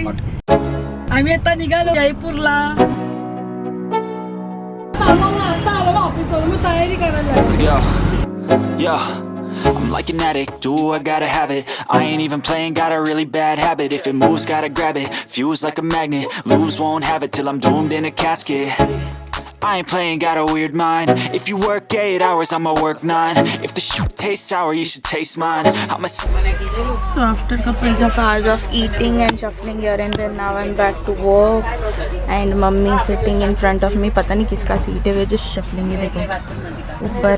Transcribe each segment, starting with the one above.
आम्ही आता निघालो जयपूरला. आता आलो ना ऑफिसवरून, मी तयारी करायला. Let's go. Yeah. I'm like an addict, do I gotta have it. I ain't even playing, got a really bad habit. If it moves, gotta grab it, fuse like a magnet. Lose, won't have it till I'm doomed in a casket. I ain't playing, got a weird mind. If you work 8 hours, I'ma work 9. If the shit tastes sour, you should taste mine. I'ma So after a couple of hours of eating and shuffling here and there, now I'm back to work. And mummy sitting in front of me. पता नहीं किसका seat है, we're just shuffling. ये देखो ऊपर.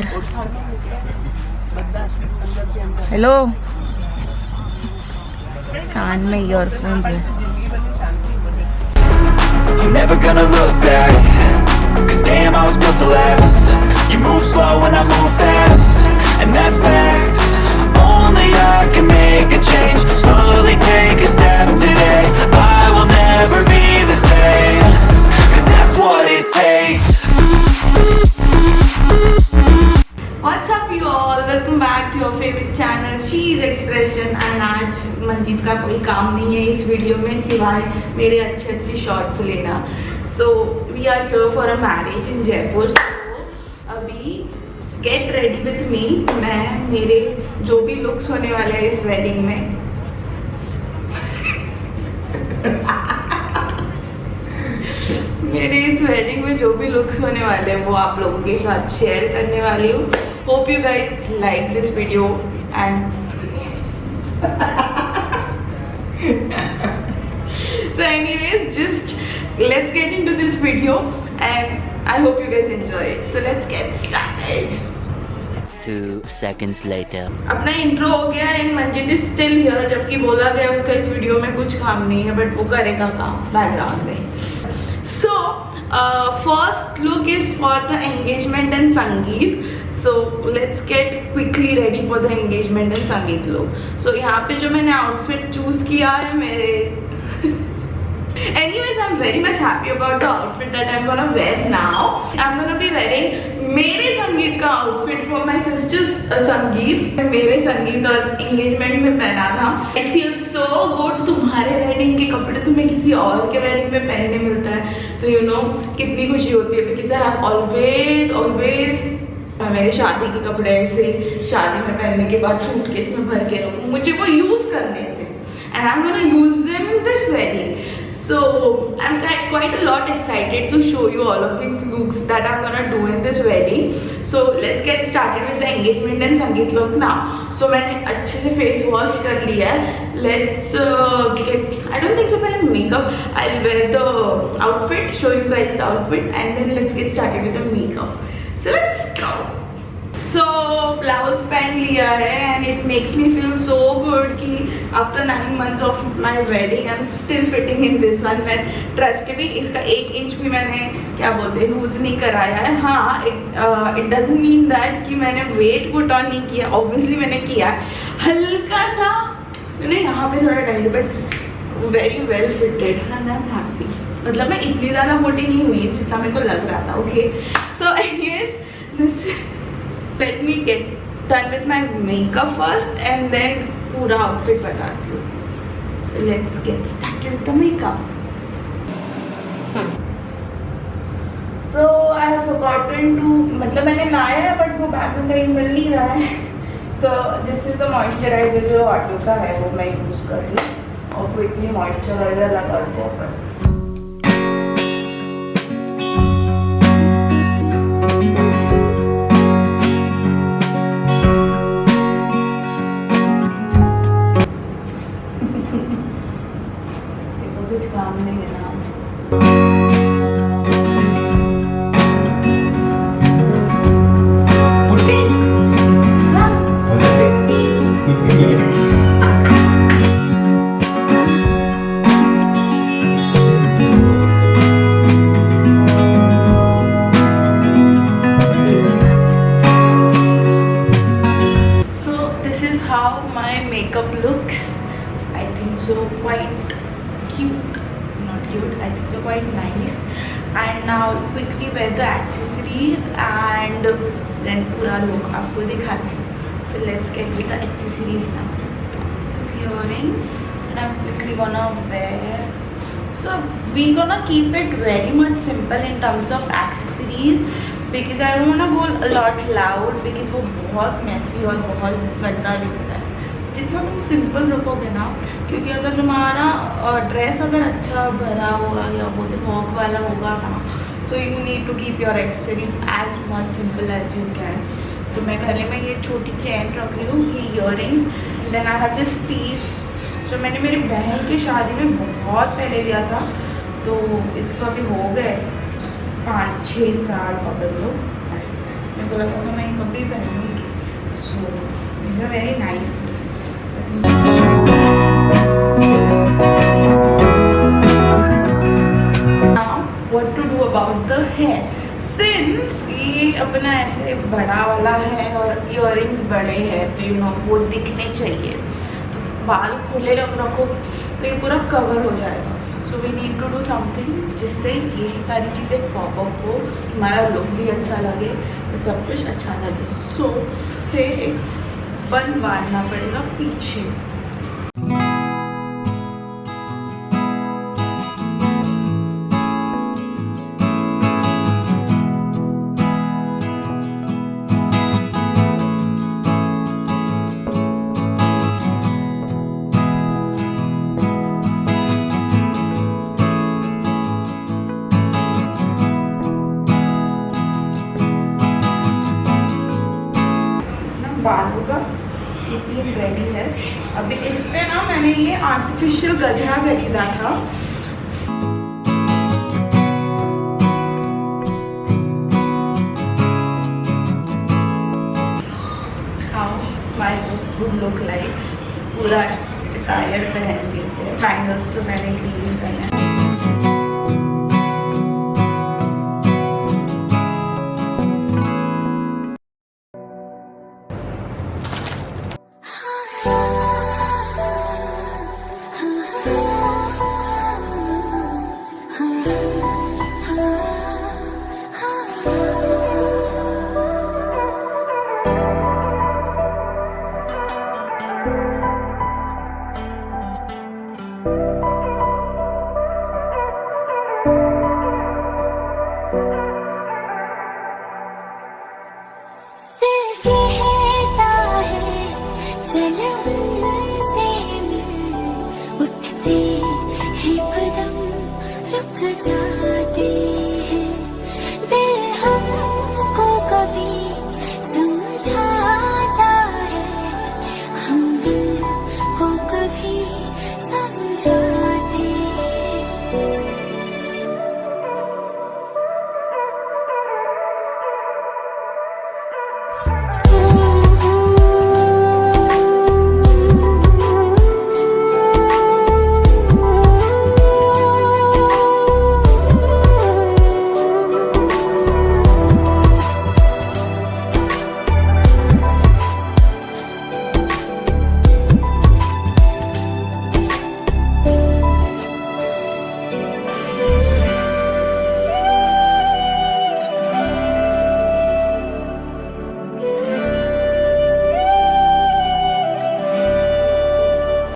Hello, कान में earphones है. I'm never gonna look back, 'cause damn I was built to last. You move slow and I move fast, and that's facts. Only I can make a change. Slowly take a step today. I will never be the same, 'cause that's what it takes. What's up you all? Welcome back to your favorite channel SheIsExpression. And आज मंजीत का कोई काम नहीं है इस video में सिवाय मेरे अच्छे शॉट्स लेना. So we are here for a marriage in Jaipur. So अभी get ready with me. मैं मेरे जो भी लुक्स होने वाले हैं इस वेडिंग में मेरे इस वेडिंग में जो भी लुक्स होने वाले हैं वो आप लोगों के साथ शेयर करने वाली हूँ. Hope you guys like this video and so anyways, just let's get into this video and I hope you guys enjoy it. So let's get started. 2 seconds later. अपना इंट्रो हो गया and Manjit is still here, जबकि बोला गया उसका इस video में कुछ काम नहीं है, बट वो करेगा काम बैकग्राउंड में. So first look is for the engagement and संगीत. So let's get quickly ready for the engagement and संगीत look. So यहाँ पे जो मैंने आउटफिट चूज किया है मेरे anyways, I'm very much happy about the outfit that I'm gonna wear now. I'm gonna be wearing मेरे संगीत का outfit for my sister's संगीत. मेरे संगीत और engagement में पहना था. It feels so good. तुम्हारे wedding के कपड़े तुम्हें किसी और के wedding में पहनने मिलता है तो you know कितनी खुशी होती है. Because I have always मेरे शादी के कपड़े ऐसे शादी में पहनने के बाद सूटकेस में भर के रखूं, मुझे वो यूज करने थे and I'm gonna use them in this wedding. So I'm quite a lot excited to show you all of these looks that I'm gonna do in this wedding. So let's get started with the engagement and संगीत look now. So मैंने अच्छे से face wash कर लिया है. Let's get, I don't think so पहले makeup. I'll wear the outfit, show you guys the outfit and then let's get started with the makeup. So let's go. So blouse पहन लिया है and it makes me feel so good कि after 9 months of my wedding I'm still fitting in this one. मैं trust भी इसका 1 inch भी मैंने क्या बोलते हैं लूज नहीं कराया है. हाँ, it doesn't mean that कि मैंने वेट पुट ऑन नहीं किया. ऑब्वियसली मैंने किया हल्का सा, मैंने यहाँ पे थोड़ा tight but very well fitted and I am happy. मतलब मैं इतनी ज़्यादा मोटी नहीं हुई जितना मेरे को लग रहा था. Okay, so anyways this let me get done with my makeup first and then पूरा outfit बताती हूँ. So let's get started with the makeup. So I have forgotten to, मतलब मैंने लाया है बट वो बैग में कहीं मिल नहीं रहा है. So this is the moisturizer जो ऑटो का है वो मैं यूज़ कर रही हूँ और वो इतनी moisturizer लगा दो पर कुछ काम नहीं है ना आज. So this is how my makeup looks. I think so quite cute, not cute, I think so quite nice. And now quickly wear the accessories and then पूरा look आपको दिखाती हूँ. So let's get with the accessories now. Earrings, that I'm quickly gonna wear. So we're gonna keep it very much simple in terms of accessories because I don't wanna go a lot loud because वो बहुत messy और बहुत गंदा दिखता है. जितना तुम simple रखोगे ना, क्योंकि अगर तुम्हारा ड्रेस अगर अच्छा भरा हुआ या वो वर्क वाला होगा ना, so you need to keep your accessories as much simple as you can. तो मैं गले में ये छोटी चेन रख रही हूँ, ये earrings. Then I have this piece जो मैंने मेरी बहन की शादी में बहुत पहले लिया था, तो इसको अभी हो गए 5-6 साल पकड़ लो. मेरे को लगा था मैं कभी पहनूंगी. So it's a very nice. Now what to do about the hair? Since ये अपना ऐसे बड़ा वाला है और इयररिंग्स बड़े हैं, तो यू नो वो दिखने चाहिए. तो बाल खुले रखो तो ये पूरा कवर हो जाएगा. So we need to do something जिससे ये सारी चीज़ें पॉपअप हो, हमारा लुक भी अच्छा लगे, तो सब कुछ अच्छा लगे. सो से बनवाना पड़ेगा पीछे. बालों का इसलिए रेडी है. अभी इस पे ना मैंने ये आर्टिफिशियल गजरा खरीदा था. How my would look like. पूरा टायर पहन लेते हैं. बैंगल्स तो मैंने क्लीन करना है. उठते हैं कदम रुक जाते हैं. दिल हमको कभी समझाता है, हम दिल को कभी समझाते हैं.